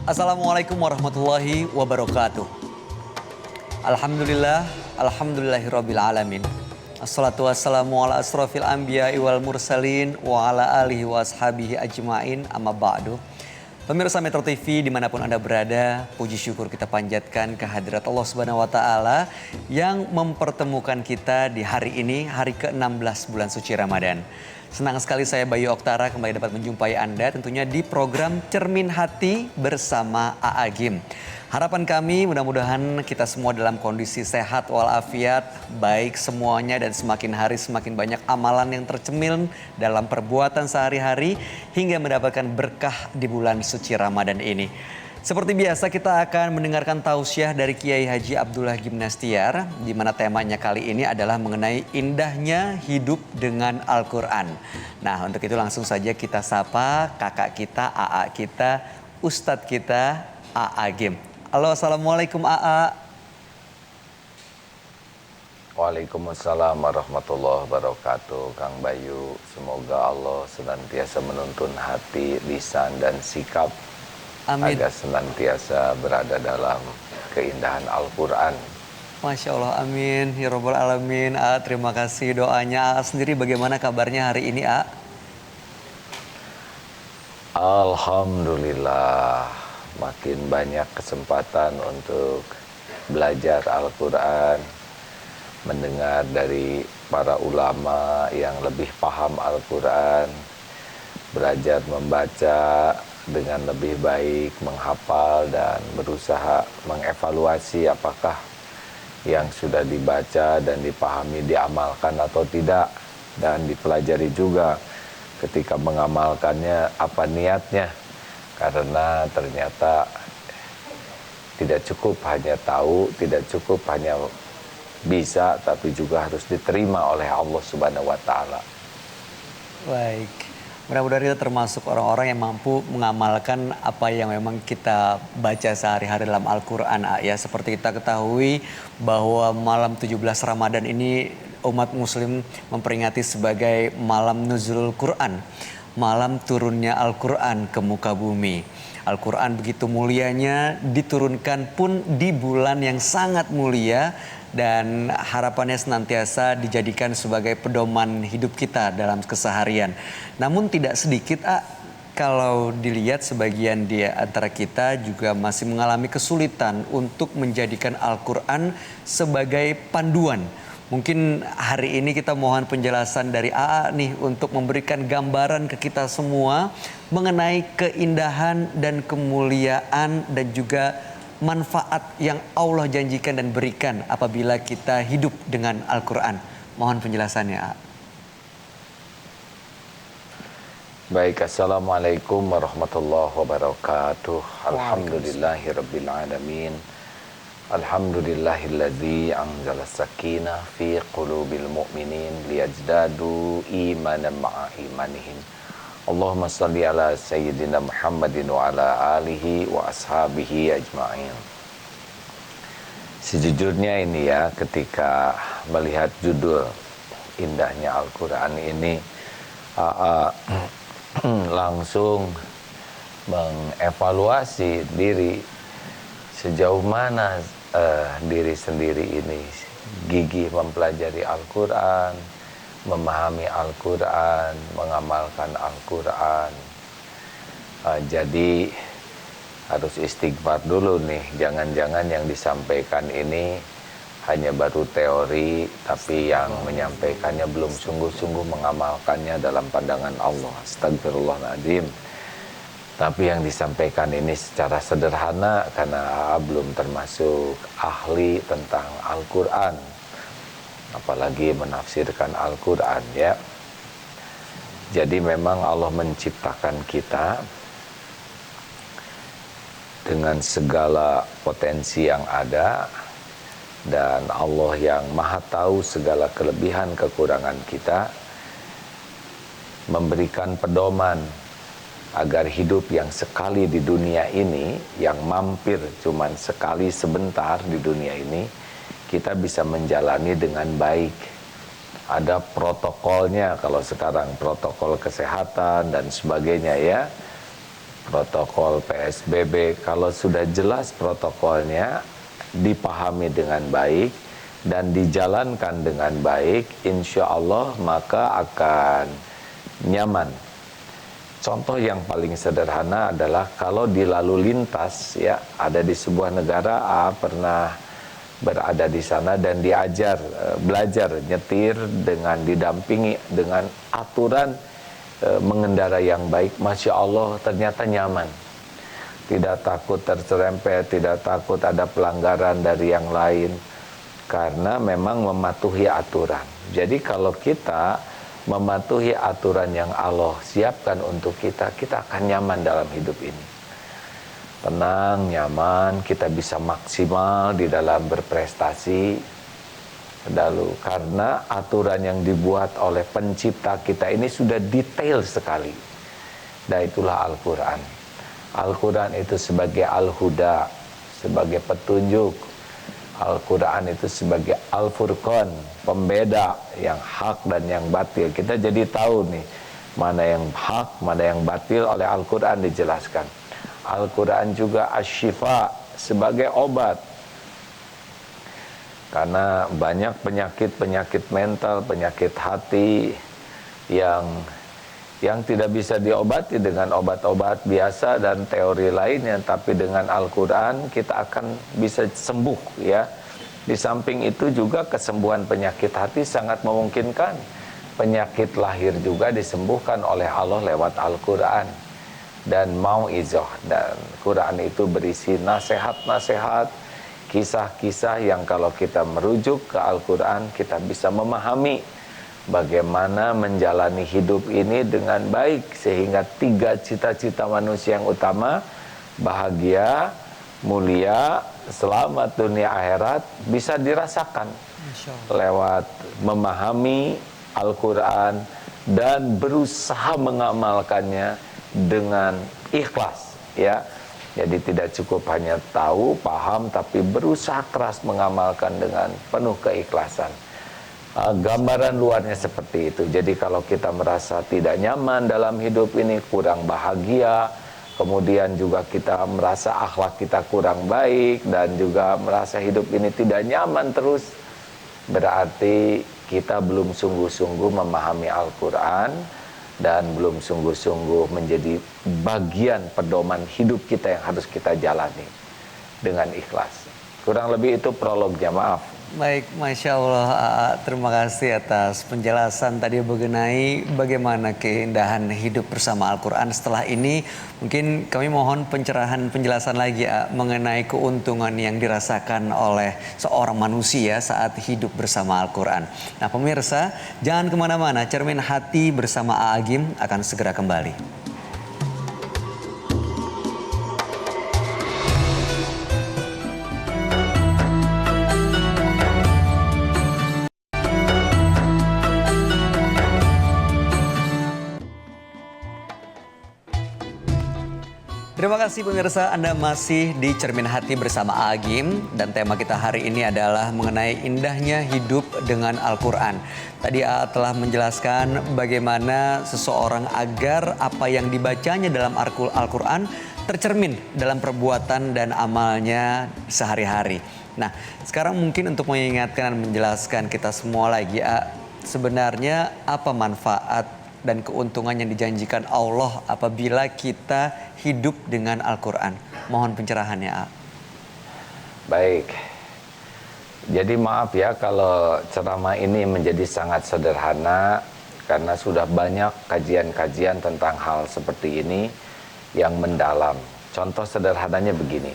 Assalamualaikum warahmatullahi wabarakatuh. Alhamdulillah, alhamdulillahirabbil alamin. Assalatu wassalamu ala asrofil anbiya'i wal mursalin wa ala alihi wa ashabihi ajma'in amma ba'du. Pemirsa Metro TV dimanapun Anda berada, puji syukur kita panjatkan kehadirat Allah Subhanahu wa Ta'ala yang mempertemukan kita di hari ini, hari ke-16 bulan suci Ramadan. Senang sekali saya Bayu Oktara kembali dapat menjumpai Anda tentunya di program Cermin Hati bersama AA Gym. Harapan kami mudah-mudahan kita semua dalam kondisi sehat walafiat, baik semuanya dan semakin hari semakin banyak amalan yang tercemil dalam perbuatan sehari-hari hingga mendapatkan berkah di bulan suci Ramadan ini. Seperti biasa kita akan mendengarkan tausiah dari Kiai Haji Abdullah Gimnastiar di mana temanya kali ini adalah mengenai indahnya hidup dengan Al-Quran. Nah untuk itu langsung saja kita sapa kakak kita, AA kita, Ustadz kita, AA Gim. Halo assalamualaikum AA. Waalaikumsalam warahmatullahi wabarakatuh. Kang Bayu, semoga Allah senantiasa menuntun hati, lisan dan sikap. Amin. Agar senantiasa berada dalam keindahan Al-Quran. Masya Allah, amin. Ya Rabbal Alamin. Terima kasih doanya. Sendiri bagaimana kabarnya hari ini, Alhamdulillah, makin banyak kesempatan untuk belajar Al-Quran, mendengar dari para ulama yang lebih paham Al-Quran, belajar membaca dengan lebih baik, menghafal dan berusaha mengevaluasi apakah yang sudah dibaca dan dipahami diamalkan atau tidak, dan dipelajari juga ketika mengamalkannya apa niatnya, karena ternyata tidak cukup hanya tahu, tidak cukup hanya bisa, tapi juga harus diterima oleh Allah Subhanahu wa Ta'ala. Baik. Mudah-mudahan kita termasuk orang-orang yang mampu mengamalkan apa yang memang kita baca sehari-hari dalam Al-Quran. Ya, seperti kita ketahui bahwa malam 17 Ramadan ini umat muslim memperingati sebagai malam nuzulul Quran. Malam turunnya Al-Quran ke muka bumi. Al-Quran begitu mulianya diturunkan pun di bulan yang sangat mulia. Dan harapannya senantiasa dijadikan sebagai pedoman hidup kita dalam keseharian. Namun tidak sedikit kalau dilihat sebagian di antara kita juga masih mengalami kesulitan untuk menjadikan Al-Quran sebagai panduan. Mungkin hari ini kita mohon penjelasan dari AA nih untuk memberikan gambaran ke kita semua mengenai keindahan dan kemuliaan dan juga manfaat yang Allah janjikan dan berikan apabila kita hidup dengan Al-Quran. Mohon penjelasannya. Baik, assalamualaikum warahmatullahi wabarakatuh. Alhamdulillahirabbil alamin. Alhamdulillahilladzi anzala sakinah fi qulubil mu'minin liyazdadu imanan ma'a imanihim. Allahumma salli ala Sayyidina Muhammadin wa ala alihi wa ashabihi ajma'in. Sejujurnya ini ya, ketika melihat judul indahnya Al-Quran ini, langsung mengevaluasi diri sejauh mana diri sendiri ini gigih mempelajari Al-Quran, memahami Al-Quran, mengamalkan Al-Quran. Jadi harus istighfar dulu nih, jangan-jangan yang disampaikan ini hanya baru teori, tapi yang menyampaikannya belum sungguh-sungguh mengamalkannya dalam pandangan Allah. Astagfirullahaladzim. Tapi yang disampaikan ini secara sederhana karena belum termasuk ahli tentang Al-Quran, apalagi menafsirkan Al-Quran ya. Jadi memang Allah menciptakan kita dengan segala potensi yang ada, dan Allah yang maha tahu segala kelebihan kekurangan kita memberikan pedoman agar hidup yang sekali di dunia ini, yang mampir cuman sekali sebentar di dunia ini, kita bisa menjalani dengan baik. Ada protokolnya, kalau sekarang protokol kesehatan dan sebagainya ya. protokol PSBB, kalau sudah jelas protokolnya, dipahami dengan baik dan dijalankan dengan baik, insya Allah maka akan nyaman. Contoh yang paling sederhana adalah kalau di lalu lintas, ya, ada di sebuah negara, pernah berada di sana dan diajar, belajar nyetir dengan didampingi dengan aturan mengendara yang baik. Masya Allah, ternyata nyaman, tidak takut terserempet, tidak takut ada pelanggaran dari yang lain, karena memang mematuhi aturan. Jadi kalau kita mematuhi aturan yang Allah siapkan untuk kita, kita akan nyaman dalam hidup ini. Tenang, nyaman, kita bisa maksimal di dalam berprestasi. Lalu karena aturan yang dibuat oleh pencipta kita ini sudah detail sekali. Dan itulah Al-Quran. Al-Quran itu sebagai Al-Huda, sebagai petunjuk. Al-Quran itu sebagai Al-Furqan, pembeda yang hak dan yang batil. Kita jadi tahu nih, mana yang hak, mana yang batil, oleh Al-Quran dijelaskan. Al-Quran juga Asy-Syifa, sebagai obat. Karena banyak penyakit-penyakit mental, penyakit hati yang tidak bisa diobati dengan obat-obat biasa dan teori lainnya, tapi dengan Al-Quran kita akan bisa sembuh, ya. Di samping itu juga kesembuhan penyakit hati sangat memungkinkan. Penyakit lahir juga disembuhkan oleh Allah lewat Al-Quran dan mau'izah. Dan Quran itu berisi nasihat-nasihat, kisah-kisah yang kalau kita merujuk ke Al-Quran, kita bisa memahami bagaimana menjalani hidup ini dengan baik, sehingga 3 cita-cita manusia yang utama, bahagia, mulia, selamat dunia akhirat, bisa dirasakan lewat memahami Al-Quran dan berusaha mengamalkannya dengan ikhlas, ya. Jadi tidak cukup hanya tahu, paham, tapi berusaha keras mengamalkan dengan penuh keikhlasan. Gambaran luarnya seperti itu. Jadi kalau kita merasa tidak nyaman dalam hidup ini, kurang bahagia, kemudian juga kita merasa akhlak kita kurang baik, dan juga merasa hidup ini tidak nyaman terus, berarti kita belum sungguh-sungguh memahami Al-Quran dan belum sungguh-sungguh menjadi bagian pedoman hidup kita yang harus kita jalani dengan ikhlas. Kurang lebih itu prolognya, maaf. Baik, Masya Allah, terima kasih atas penjelasan tadi mengenai bagaimana keindahan hidup bersama Al-Quran. Setelah ini mungkin kami mohon pencerahan penjelasan lagi mengenai keuntungan yang dirasakan oleh seorang manusia saat hidup bersama Al-Quran. Nah pemirsa, jangan kemana-mana, Cermin Hati bersama Agim akan segera kembali. Terima kasih pemirsa, Anda masih di Cermin Hati bersama Agim, dan tema kita hari ini adalah mengenai indahnya hidup dengan Al-Quran. Tadi telah menjelaskan bagaimana seseorang agar apa yang dibacanya dalam Al-Quran tercermin dalam perbuatan dan amalnya sehari-hari. Nah, sekarang mungkin untuk mengingatkan dan menjelaskan kita semua lagi, sebenarnya apa manfaat dan keuntungan yang dijanjikan Allah apabila kita hidup dengan Al-Quran. Mohon pencerahannya, Baik. Jadi maaf ya kalau ceramah ini menjadi sangat sederhana, karena sudah banyak kajian-kajian tentang hal seperti ini yang mendalam. Contoh sederhananya begini.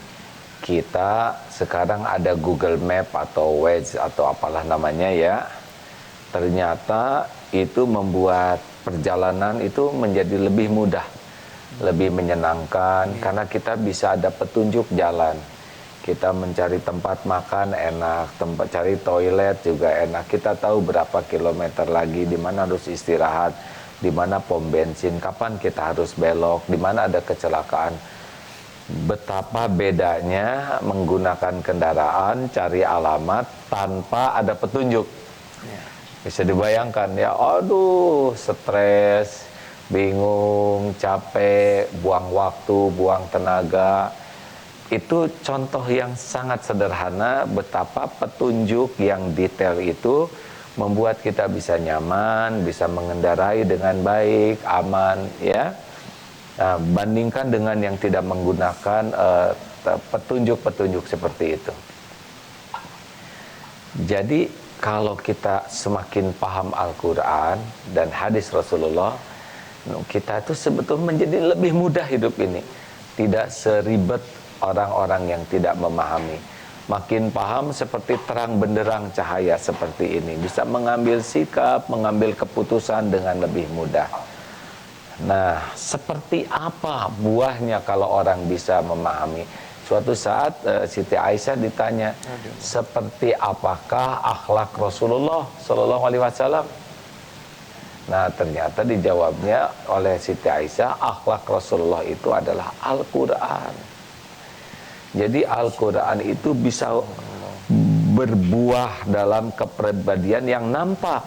Kita sekarang ada Google Map atau Waze atau apalah namanya, ya. Ternyata itu membuat perjalanan itu menjadi lebih mudah, lebih menyenangkan, karena kita bisa ada petunjuk jalan. Kita mencari tempat makan enak, tempat cari toilet juga enak. Kita tahu berapa kilometer lagi, di mana harus istirahat, di mana pom bensin, kapan kita harus belok, di mana ada kecelakaan. Betapa bedanya menggunakan kendaraan, cari alamat tanpa ada petunjuk. Bisa dibayangkan ya, aduh stres, bingung, capek, buang waktu, buang tenaga. Itu contoh yang sangat sederhana betapa petunjuk yang detail itu membuat kita bisa nyaman, bisa mengendarai dengan baik, aman, ya. Nah, bandingkan dengan yang tidak menggunakan petunjuk-petunjuk seperti itu. Jadi kalau kita semakin paham Al-Quran dan hadis Rasulullah, kita itu sebetulnya menjadi lebih mudah hidup ini. Tidak seribet orang-orang yang tidak memahami. Makin paham seperti terang benderang cahaya seperti ini. Bisa mengambil sikap, mengambil keputusan dengan lebih mudah. Nah, seperti apa buahnya kalau orang bisa memahami? Suatu saat Siti Aisyah ditanya, seperti apakah akhlak Rasulullah Sallallahu Alaihi Wasallam? Nah, ternyata dijawabnya oleh Siti Aisyah, akhlak Rasulullah itu adalah Al-Quran. Jadi Al-Quran itu bisa berbuah dalam kepribadian yang nampak.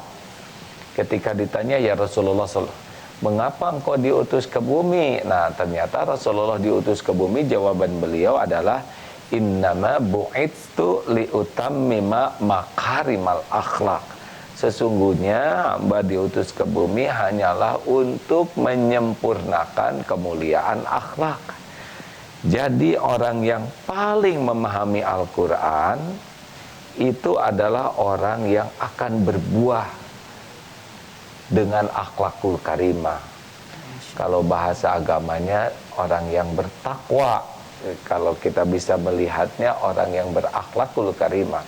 Ketika ditanya, ya Rasulullah SAW, mengapa engkau diutus ke bumi? Nah, ternyata Rasulullah diutus ke bumi, jawaban beliau adalah innama bu'itstu liutammima makarimal akhlak. Sesungguhnya hamba diutus ke bumi hanyalah untuk menyempurnakan kemuliaan akhlak. Jadi orang yang paling memahami Al-Quran itu adalah orang yang akan berbuah dengan akhlakul karimah. Kalau bahasa agamanya orang yang bertakwa. Kalau kita bisa melihatnya orang yang berakhlakul karimah.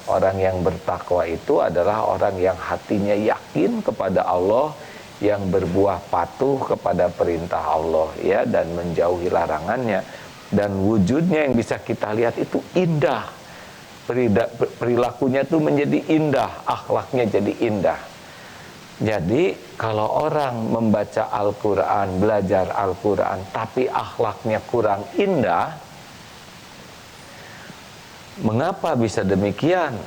Orang yang bertakwa itu adalah orang yang hatinya yakin kepada Allah, yang berbuah patuh kepada perintah Allah, ya, dan menjauhi larangannya. Dan wujudnya yang bisa kita lihat itu indah. Perilakunya itu menjadi indah, akhlaknya jadi indah. Jadi kalau orang membaca Al-Quran, belajar Al-Quran, tapi akhlaknya kurang indah, mengapa bisa demikian?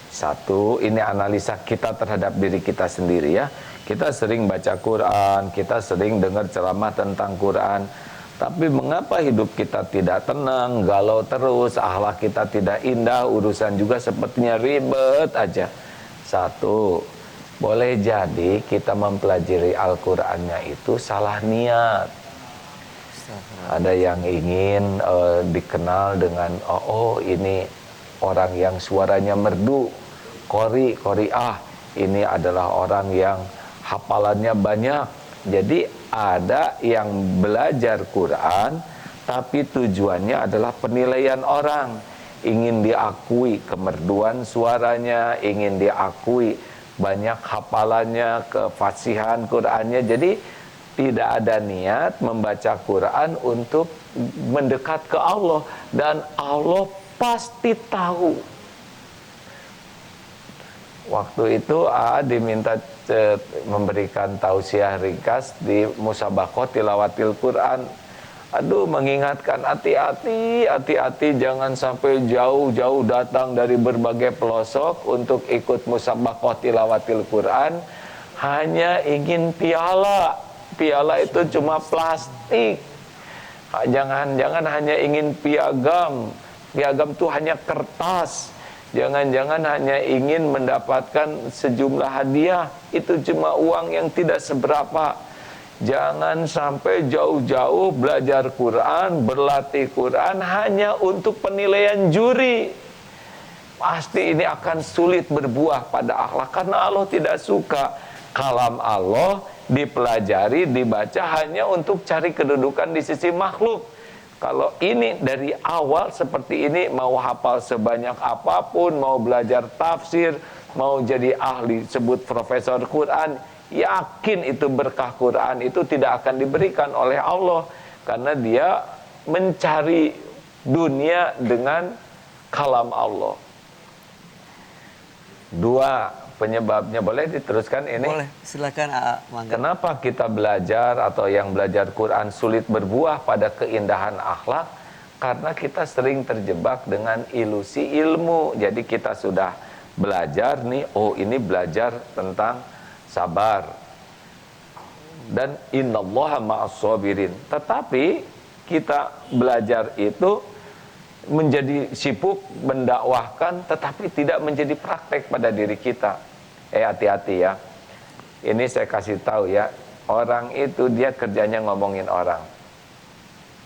Satu, ini analisa kita terhadap diri kita sendiri, ya. Kita sering baca Quran, kita sering dengar ceramah tentang Quran, tapi mengapa hidup kita tidak tenang, galau terus, akhlak kita tidak indah, urusan juga sepertinya ribet aja. Satu, boleh jadi kita mempelajari Al-Qur'annya itu salah niat. Ada yang ingin dikenal dengan ini orang yang suaranya merdu, qori'ah. Ini adalah orang yang hafalannya banyak. Jadi ada yang belajar Quran tapi tujuannya adalah penilaian orang, ingin diakui kemerduan suaranya, ingin diakui banyak hafalannya, kefasihan Qur'annya. Jadi tidak ada niat membaca Quran untuk mendekat ke Allah, dan Allah pasti tahu. Waktu itu diminta memberikan tausiah ringkas di musabaqah tilawatil Quran. Aduh, mengingatkan hati-hati jangan sampai jauh-jauh datang dari berbagai pelosok untuk ikut musabaqah tilawatil Quran hanya ingin piala. Piala itu cuma plastik. Jangan hanya ingin piagam. Piagam itu hanya kertas. Jangan hanya ingin mendapatkan sejumlah hadiah. Itu cuma uang yang tidak seberapa. Jangan sampai jauh-jauh belajar Quran, berlatih Quran hanya untuk penilaian juri. Pasti ini akan sulit berbuah pada akhlak, karena Allah tidak suka kalam Allah dipelajari, dibaca hanya untuk cari kedudukan di sisi makhluk. Kalau ini dari awal seperti ini, mau hafal sebanyak apapun, mau belajar tafsir, mau jadi ahli sebut profesor Quran, yakin itu berkah Quran itu tidak akan diberikan oleh Allah, karena dia mencari dunia dengan kalam Allah. Dua penyebabnya, boleh diteruskan ini? Boleh, silakan Mangga. Kenapa kita belajar atau yang belajar Quran sulit berbuah pada keindahan akhlak? Karena kita sering terjebak dengan ilusi ilmu. Jadi kita sudah belajar nih, oh ini belajar tentang sabar. dan innallaha ma'as sabirin. Tetapi kita belajar itu menjadi sibuk mendakwahkan tetapi tidak menjadi praktek pada diri kita. Hati-hati ya. Ini saya kasih tahu ya, orang itu dia kerjanya ngomongin orang.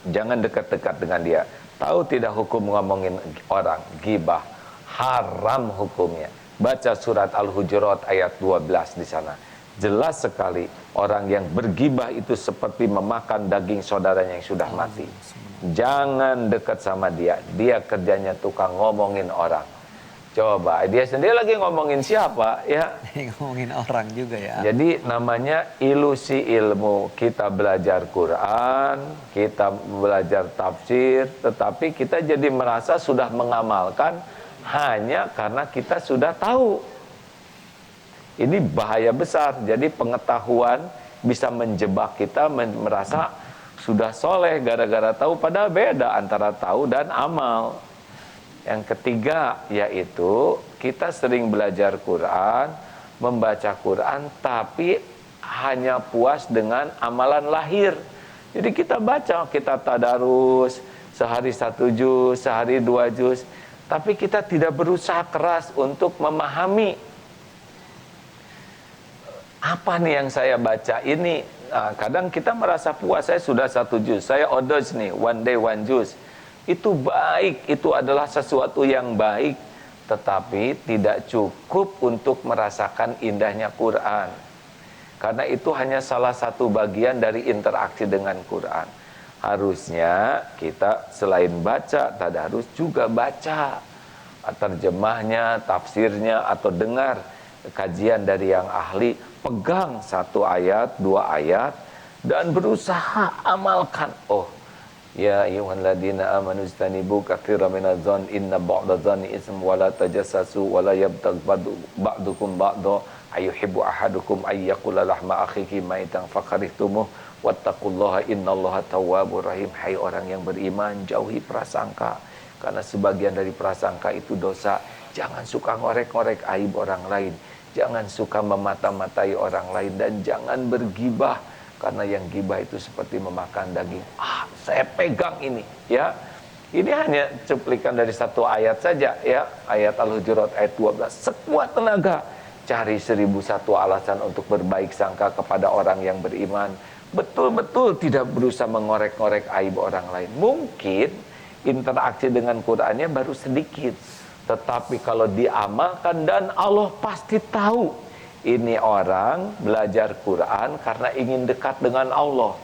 Jangan dekat-dekat dengan dia. Tahu tidak hukum ngomongin orang? Ghibah, haram hukumnya. Baca surat Al-Hujurat ayat 12 di sana. Jelas sekali orang yang bergibah itu seperti memakan daging saudaranya yang sudah mati. Jangan dekat sama dia. Dia kerjanya tukang ngomongin orang. Coba dia sendiri lagi ngomongin siapa ya? Ngomongin orang juga ya. Jadi namanya ilusi ilmu. Kita belajar Quran, kita belajar tafsir, tetapi kita jadi merasa sudah mengamalkan hanya karena kita sudah tahu. Ini bahaya besar. Jadi pengetahuan bisa menjebak kita merasa sudah soleh gara-gara tahu, padahal beda antara tahu dan amal. Yang ketiga yaitu kita sering belajar Quran, membaca Quran, tapi hanya puas dengan amalan lahir. Jadi kita baca, kita tadarus, sehari 1 juz, sehari 2 juz, tapi kita tidak berusaha keras untuk memahami apa nih yang saya baca ini. Nah, kadang kita merasa puas, saya sudah 1 juz, saya orders nih, one day 1 juz. Itu baik, itu adalah sesuatu yang baik, tetapi tidak cukup untuk merasakan indahnya Quran. Karena itu hanya salah satu bagian dari interaksi dengan Quran. Harusnya kita selain baca tadarus juga baca terjemahnya, tafsirnya, atau dengar kajian dari yang ahli. Pegang 1 ayat, 2 ayat dan berusaha amalkan. Oh, ya ayyuhalladzina amanu istanibu katsiran minadh-dhanni inna ba'dadh-dhanni ism wa la tajassasu wa la yabtagh ba'dukum ba'dha ayuhibbu ahadukum ay yaqula lahma akhihi maitan fakarihtumuh wattaqullaha innallaha tawwabur rahim. Hai orang yang beriman, jauhi prasangka, karena sebagian dari prasangka itu dosa. Jangan suka ngorek-ngorek aib orang lain, jangan suka memata-matai orang lain, dan jangan bergibah, karena yang gibah itu seperti memakan daging. Saya pegang ini ya. Ini hanya cuplikan dari 1 ayat saja ya, ayat Al-Hujurat ayat 12. Sekuat tenaga cari 1001 alasan untuk berbaik sangka kepada orang yang beriman. Betul-betul tidak berusaha mengorek-ngorek aib orang lain. Mungkin interaksi dengan Qur'annya baru sedikit, tetapi kalau diamalkan, dan Allah pasti tahu ini orang belajar Quran karena ingin dekat dengan Allah.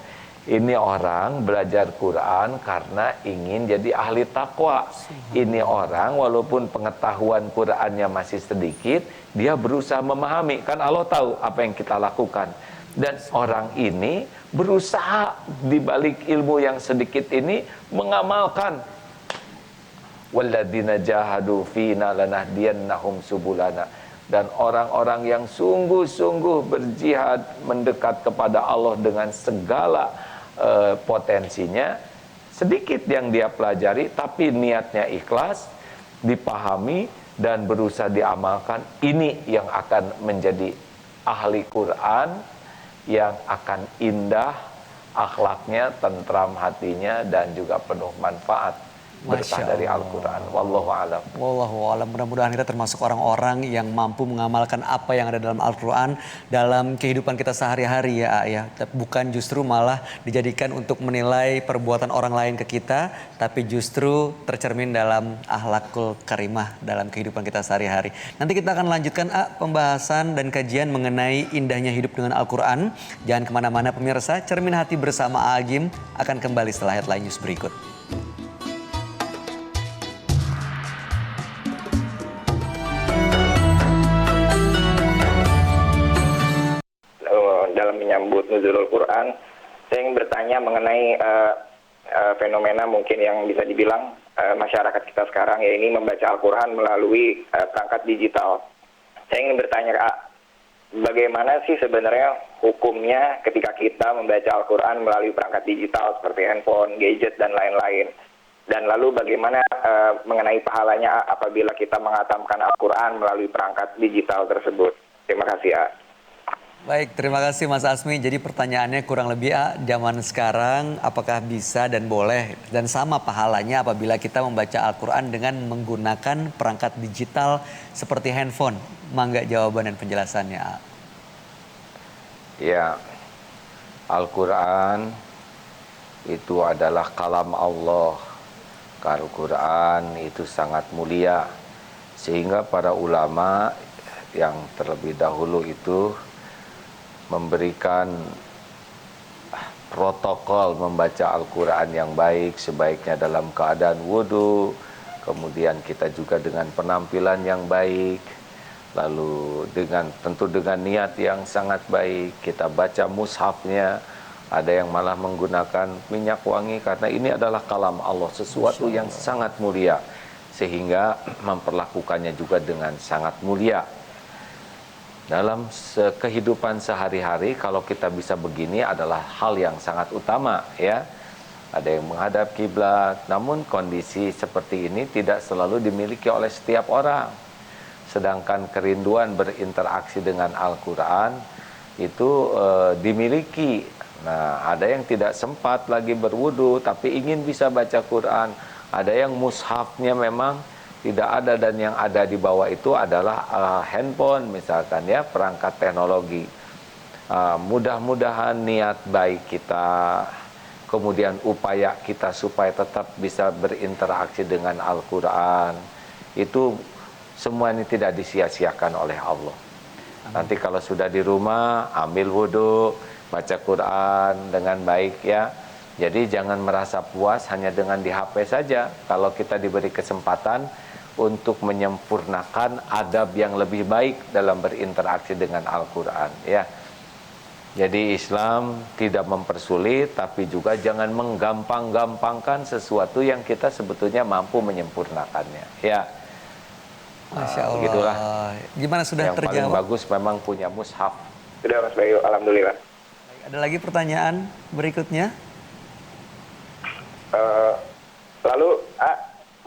Ini orang belajar Quran karena ingin jadi ahli takwa. Ini orang walaupun pengetahuan Qurannya masih sedikit, dia berusaha memahami. Kan Allah tahu apa yang kita lakukan. Dan orang ini berusaha di balik ilmu yang sedikit ini mengamalkan. Walladzina jahadu fina lanahdiyannahum subulana. Dan orang-orang yang sungguh-sungguh berjihad mendekat kepada Allah dengan segala potensinya, sedikit yang dia pelajari tapi niatnya ikhlas, dipahami dan berusaha diamalkan. Ini yang akan menjadi ahli Quran, yang akan indah akhlaknya, tentram hatinya, dan juga penuh manfaat berkah dari Al-Quran. Wallahu a'lam. Wallahu a'lam. Mudah-mudahan kita termasuk orang-orang yang mampu mengamalkan apa yang ada dalam Al-Quran dalam kehidupan kita sehari-hari ya. Bukan justru malah dijadikan untuk menilai perbuatan orang lain ke kita, tapi justru tercermin dalam akhlakul karimah dalam kehidupan kita sehari-hari. Nanti kita akan lanjutkan pembahasan dan kajian mengenai indahnya hidup dengan Al-Quran. Jangan kemana-mana pemirsa, Cermin Hati bersama Agim akan kembali setelah headline news berikut. Dalam menyambut nuzulul Quran, saya ingin bertanya mengenai fenomena mungkin yang bisa dibilang masyarakat kita sekarang, ya ini membaca Al-Quran melalui perangkat digital. Saya ingin bertanya, bagaimana sih sebenarnya hukumnya ketika kita membaca Al-Quran melalui perangkat digital seperti handphone, gadget, dan lain-lain? Dan lalu bagaimana mengenai pahalanya apabila kita menghatamkan Al-Quran melalui perangkat digital tersebut? Terima kasih ya. Baik, terima kasih Mas Asmi. Jadi pertanyaannya kurang lebih zaman sekarang apakah bisa dan boleh dan sama pahalanya apabila kita membaca Al-Quran dengan menggunakan perangkat digital seperti handphone. Mangga jawaban dan penjelasannya. Ya, Al-Quran itu adalah kalam Allah. Al-Quran itu sangat mulia. Sehingga para ulama yang terlebih dahulu itu memberikan protokol membaca Al-Quran yang baik, sebaiknya dalam keadaan wudhu, kemudian kita juga dengan penampilan yang baik, lalu tentu dengan niat yang sangat baik, kita baca mushafnya, ada yang malah menggunakan minyak wangi karena ini adalah kalam Allah, sesuatu yang sangat mulia, sehingga memperlakukannya juga dengan sangat mulia. Dalam kehidupan sehari-hari kalau kita bisa begini adalah hal yang sangat utama ya. Ada yang menghadap kiblat, namun kondisi seperti ini tidak selalu dimiliki oleh setiap orang. Sedangkan kerinduan berinteraksi dengan Al-Quran itu dimiliki. Nah, ada yang tidak sempat lagi berwudu tapi ingin bisa baca Quran. Ada yang mushafnya memang tidak ada dan yang ada di bawah itu adalah handphone misalkan ya, perangkat teknologi. Mudah-mudahan niat baik kita, kemudian upaya kita supaya tetap bisa berinteraksi dengan Al-Quran, itu semua ini tidak disia-siakan oleh Allah. Nanti kalau sudah di rumah, ambil wudhu, baca Quran dengan baik ya. Jadi jangan merasa puas hanya dengan di HP saja. Kalau kita diberi kesempatan untuk menyempurnakan adab yang lebih baik dalam berinteraksi dengan Al-Quran ya. Jadi Islam tidak mempersulit, tapi juga jangan menggampang-gampangkan sesuatu yang kita sebetulnya mampu menyempurnakannya ya. Masya Allah. Begitulah. Gimana sudah yang terjawab? paling bagus memang punya mushaf. Sudah Mas Bayu, alhamdulillah. Ada lagi pertanyaan berikutnya? Lalu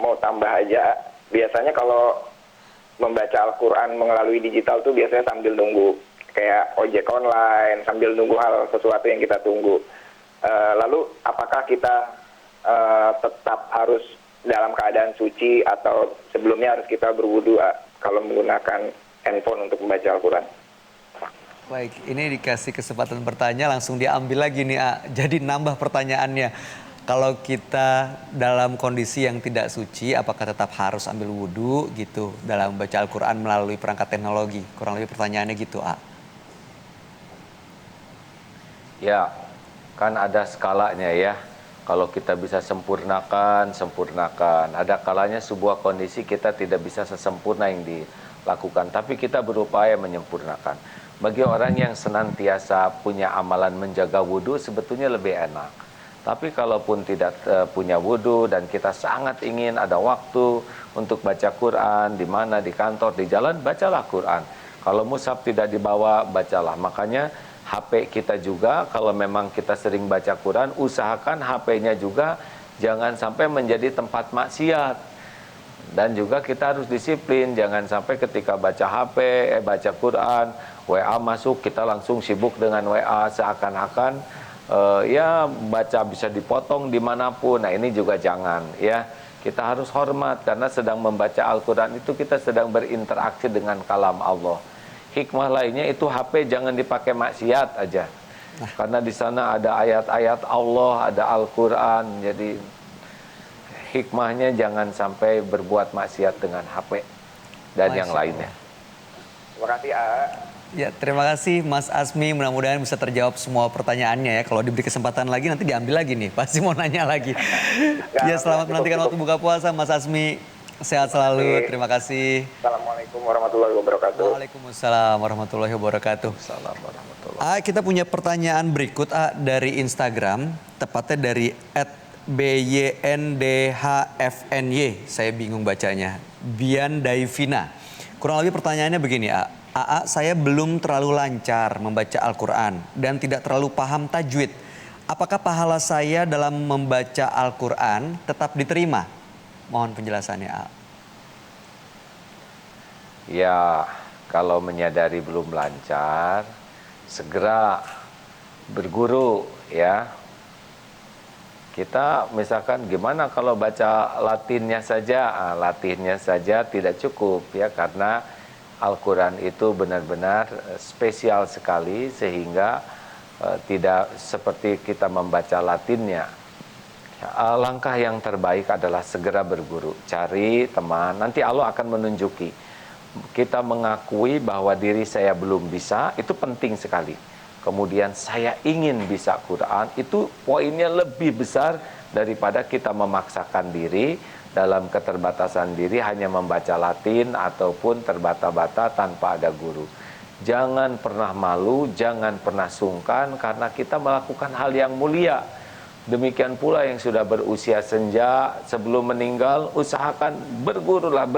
mau tambah aja, biasanya kalau membaca Al-Quran melalui digital tuh biasanya sambil nunggu kayak ojek online, sambil nunggu hal sesuatu yang kita tunggu. Lalu apakah kita tetap harus dalam keadaan suci atau sebelumnya harus kita berwudu kalau menggunakan handphone untuk membaca Al-Quran? Baik, ini dikasih kesempatan bertanya langsung diambil lagi nih Jadi nambah pertanyaannya. Kalau kita dalam kondisi yang tidak suci, apakah tetap harus ambil wudhu gitu dalam membaca Al-Quran melalui perangkat teknologi? Kurang lebih pertanyaannya gitu, Ya, kan ada skalanya ya. Kalau kita bisa sempurnakan. Ada kalanya sebuah kondisi kita tidak bisa sesempurna yang dilakukan, tapi kita berupaya menyempurnakan. Bagi orang yang senantiasa punya amalan menjaga wudhu sebetulnya lebih enak. Tapi kalaupun tidak punya wudhu dan kita sangat ingin ada waktu untuk baca Quran, di mana, di kantor, di jalan, bacalah Quran. Kalau mushaf tidak dibawa, bacalah. Makanya HP kita juga, kalau memang kita sering baca Quran, usahakan HP-nya juga jangan sampai menjadi tempat maksiat. Dan juga kita harus disiplin, jangan sampai ketika baca HP, baca Quran, WA masuk, kita langsung sibuk dengan WA seakan-akan ya baca bisa dipotong dimanapun. Nah ini juga jangan ya. Kita harus hormat karena sedang membaca Al-Quran itu kita sedang berinteraksi dengan kalam Allah. Hikmah lainnya itu HP jangan dipakai maksiat aja. Karena di sana ada ayat-ayat Allah, ada Al-Quran. Jadi hikmahnya jangan sampai berbuat maksiat dengan HP dan yang lainnya. Terima kasih Ya, terima kasih Mas Asmi. Mudah-mudahan bisa terjawab semua pertanyaannya ya. Kalau diberi kesempatan lagi nanti diambil lagi nih. Pasti mau nanya lagi. Ya, selamat menantikan waktu buka puasa Mas Asmi. Sehat selalu. Terima kasih. Assalamualaikum warahmatullahi wabarakatuh. Waalaikumsalam warahmatullahi wabarakatuh. Kita punya pertanyaan berikut dari Instagram, tepatnya dari @byndhfny. Saya bingung bacanya. Bian Daivina. Kurang lebih pertanyaannya begini, saya belum terlalu lancar membaca Al-Quran dan tidak terlalu paham tajwid. Apakah pahala saya dalam membaca Al-Quran tetap diterima? Mohon penjelasannya, Ya, kalau menyadari belum lancar, segera berguru ya. Kita misalkan gimana kalau baca Latinnya saja? Latinnya saja tidak cukup ya, karena Al-Quran itu benar-benar spesial sekali sehingga tidak seperti kita membaca Latinnya. Langkah yang terbaik adalah segera berguru, cari teman, nanti Allah akan menunjuki. Kita mengakui bahwa diri saya belum bisa, itu penting sekali. Kemudian saya ingin bisa Quran, itu poinnya lebih besar daripada kita memaksakan diri dalam keterbatasan diri hanya membaca Latin ataupun terbata-bata tanpa ada guru. Jangan pernah malu, jangan pernah sungkan karena kita melakukan hal yang mulia. Demikian pula yang sudah berusia senja sebelum meninggal, usahakan bergurulah.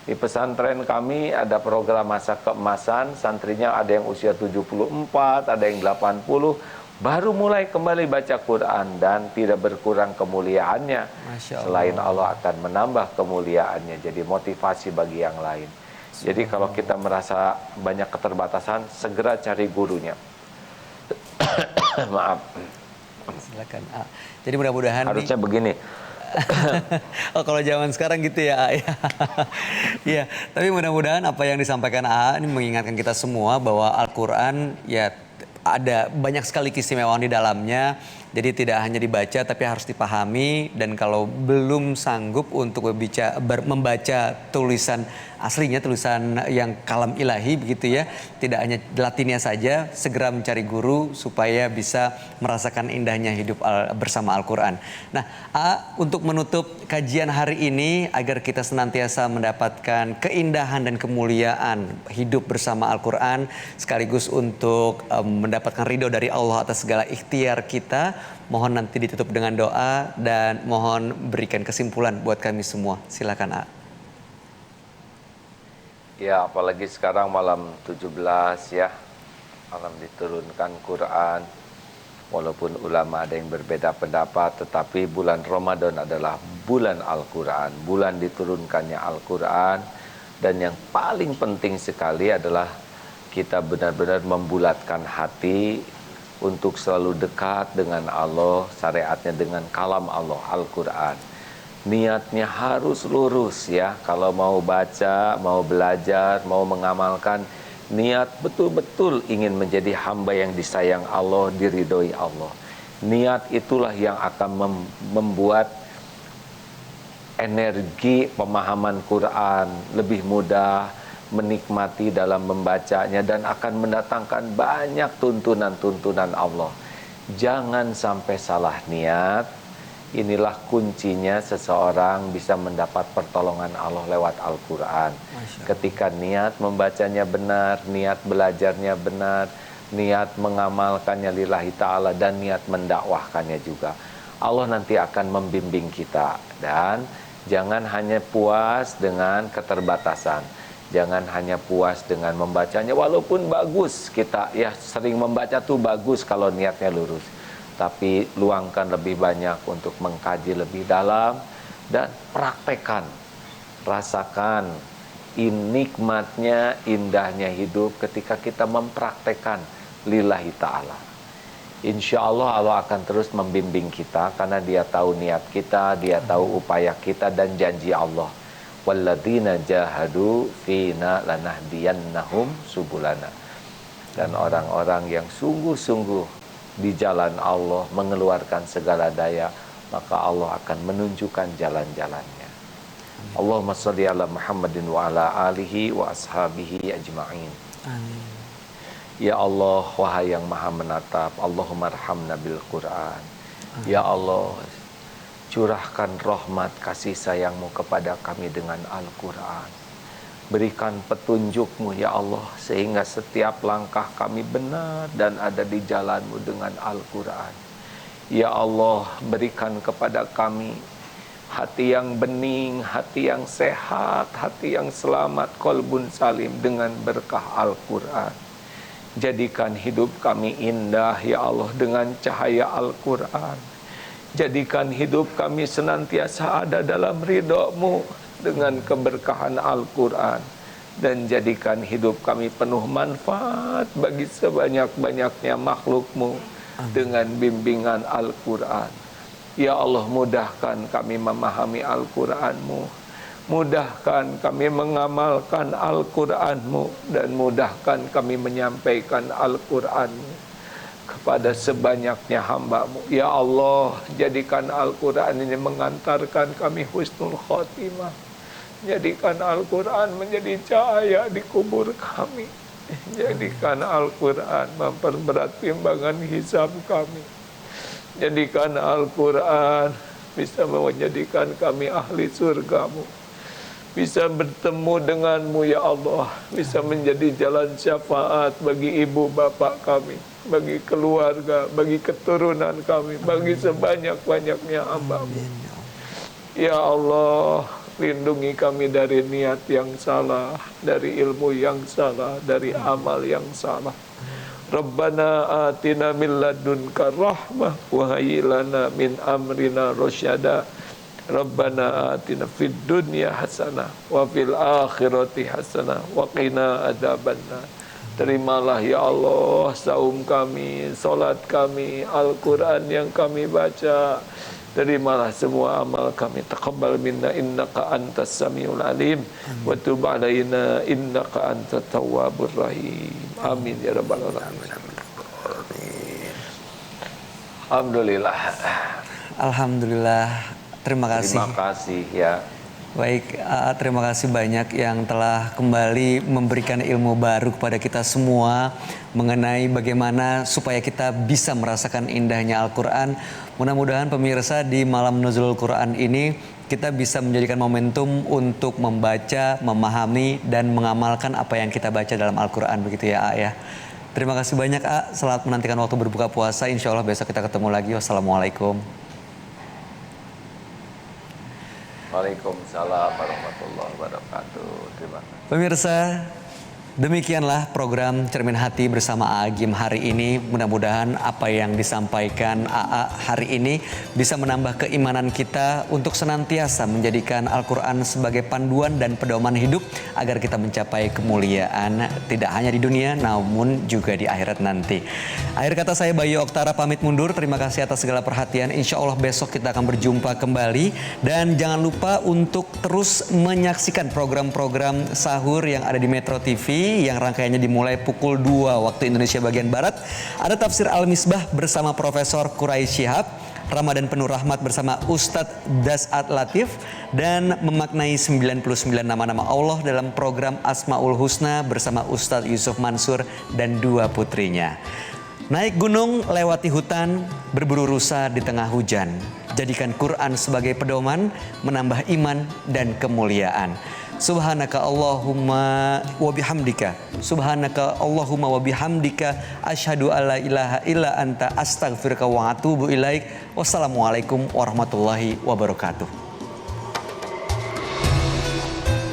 Di pesantren kami ada program masa keemasan, santrinya ada yang usia 74, ada yang 80, baru mulai kembali baca Quran dan tidak berkurang kemuliaannya. Selain Allah akan menambah kemuliaannya, jadi motivasi bagi yang lain. Jadi kalau kita merasa banyak keterbatasan, segera cari gurunya. Maaf. Silakan. Jadi mudah-mudahan harusnya begini. Oh, kalau zaman sekarang gitu ya. Iya, tapi mudah-mudahan apa yang disampaikan AA ini mengingatkan kita semua bahwa Al-Quran ya ada banyak sekali keistimewaan di dalamnya. Jadi tidak hanya dibaca tapi harus dipahami, dan kalau belum sanggup untuk membaca tulisan aslinya, tulisan yang kalam ilahi begitu ya, tidak hanya Latinnya saja, segera mencari guru supaya bisa merasakan indahnya hidup bersama Al-Quran. Nah, untuk menutup kajian hari ini agar kita senantiasa mendapatkan keindahan dan kemuliaan hidup bersama Al-Quran, sekaligus untuk mendapatkan ridho dari Allah atas segala ikhtiar kita, mohon nanti ditutup dengan doa dan mohon berikan kesimpulan buat kami semua. Silakan, A. Ya, apalagi sekarang malam 17 ya, malam diturunkan Quran. Walaupun ulama ada yang berbeda pendapat, tetapi bulan Ramadan adalah bulan Al-Quran, bulan diturunkannya Al-Quran. Dan yang paling penting sekali adalah kita benar-benar membulatkan hati untuk selalu dekat dengan Allah, syariatnya dengan kalam Allah, Al-Quran. Niatnya harus lurus ya, kalau mau baca, mau belajar, mau mengamalkan, niat betul-betul ingin menjadi hamba yang disayang Allah, diridhoi Allah. Niat itulah yang akan membuat energi pemahaman Quran lebih mudah, menikmati dalam membacanya, dan akan mendatangkan banyak tuntunan-tuntunan Allah. Jangan sampai salah niat. Inilah kuncinya seseorang bisa mendapat pertolongan Allah lewat Al-Quran. Ketika niat membacanya benar, niat belajarnya benar, niat mengamalkannya lillahi ta'ala, dan niat mendakwahkannya juga, Allah nanti akan membimbing kita. Dan jangan hanya puas dengan keterbatasan, jangan hanya puas dengan membacanya, walaupun bagus kita ya sering membaca tuh bagus kalau niatnya lurus, tapi luangkan lebih banyak untuk mengkaji lebih dalam dan praktekkan, rasakan nikmatnya, indahnya hidup ketika kita mempraktekkan lillahi ta'ala. Insya Allah Allah akan terus membimbing kita karena Dia tahu niat kita, Dia tahu upaya kita, dan janji Allah, walladzina jahadu fina lanahdiyannahum subulana. Dan orang-orang yang sungguh-sungguh di jalan Allah mengeluarkan segala daya, maka Allah akan menunjukkan jalan-jalannya. Allahumma sholli ala Muhammadin wa ala alihi wa ashabihi ajma'in. Amin. Ya Allah, wahai yang maha menatap, Allahumma arhamna bil Quran. Ya Allah, curahkan rahmat kasih sayangmu kepada kami dengan Al-Quran. Berikan petunjukmu ya Allah, sehingga setiap langkah kami benar dan ada di jalanmu dengan Al-Quran. Ya Allah, berikan kepada kami hati yang bening, hati yang sehat, hati yang selamat, qalbun salim dengan berkah Al-Quran. Jadikan hidup kami indah ya Allah dengan cahaya Al-Quran. Jadikan hidup kami senantiasa ada dalam ridha-Mu dengan keberkahan Al-Quran. dan jadikan hidup kami penuh manfaat bagi sebanyak-banyaknya makhluk-Mu dengan bimbingan Al-Quran. Ya Allah, mudahkan kami memahami Al-Quran-Mu, mudahkan kami mengamalkan Al-Quran-Mu, dan mudahkan kami menyampaikan Al-Quran-Mu kepada sebanyaknya hamba-Mu. Ya Allah, jadikan Al-Quran ini mengantarkan kami husnul khotimah. Jadikan Al-Quran menjadi cahaya di kubur kami. Jadikan Al-Quran memperberat timbangan hisab kami. Jadikan Al-Quran bisa menjadikan kami ahli surga-Mu, bisa bertemu dengan-Mu ya Allah, bisa menjadi jalan syafaat bagi ibu bapak kami, bagi keluarga, bagi keturunan kami, bagi sebanyak-banyaknya hamba-Mu. Ya Allah, lindungi kami dari niat yang salah, dari ilmu yang salah, dari amal yang salah. Rabbana atina min ladunka rahmah wa hayyi lana min amrina rasyada. Rabbana atina fid dunya hasanah wa fil akhirati hasanah wa qina adzabannar. Terimalah ya Allah saum kami, salat kami, Al-Quran yang kami baca. Terimalah semua amal kami. Taqabbal minna innaka antas samiul alim wa tub alaina innaka antat tawwabur rahim. Amin ya rabbal alamin. Alhamdulillah. Alhamdulillah. Terima kasih. Terima kasih ya. Baik, terima kasih banyak yang telah kembali memberikan ilmu baru kepada kita semua mengenai bagaimana supaya kita bisa merasakan indahnya Al-Quran. Mudah-mudahan pemirsa di malam Nuzulul Quran ini kita bisa menjadikan momentum untuk membaca, memahami, dan mengamalkan apa yang kita baca dalam Al-Quran. Begitu ya, A ya. Terima kasih banyak, A. Selamat menantikan waktu berbuka puasa. Insya Allah besok kita ketemu lagi. Wassalamualaikum. Waalaikumsalam warahmatullahi wabarakatuh. Terima kasih. Pemirsa, demikianlah program Cermin Hati bersama Agim hari ini. Mudah-mudahan apa yang disampaikan AA hari ini bisa menambah keimanan kita untuk senantiasa menjadikan Al-Quran sebagai panduan dan pedoman hidup agar kita mencapai kemuliaan tidak hanya di dunia namun juga di akhirat nanti. Akhir kata saya Bayu Oktara pamit mundur. Terima kasih atas segala perhatian. Insya Allah besok kita akan berjumpa kembali. Dan jangan lupa untuk terus menyaksikan program-program sahur yang ada di Metro TV yang rangkaiannya dimulai pukul 2 waktu Indonesia bagian Barat. Ada Tafsir Al-Misbah bersama Profesor Quraisy Shihab, Ramadan Penuh Rahmat bersama Ustadz Das'at Latif, dan memaknai 99 nama-nama Allah dalam program Asmaul Husna bersama Ustadz Yusuf Mansur dan 2 putrinya. Naik gunung, lewati hutan, berburu rusa di tengah hujan. Jadikan Quran sebagai pedoman, menambah iman dan kemuliaan. Subhanaka Allahumma wa bihamdika. Subhanaka Allahumma wa bihamdika. Asyhadu alla ilaha illa anta astaghfiruka wa atubu ilaik. Wassalamualaikum warahmatullahi wabarakatuh.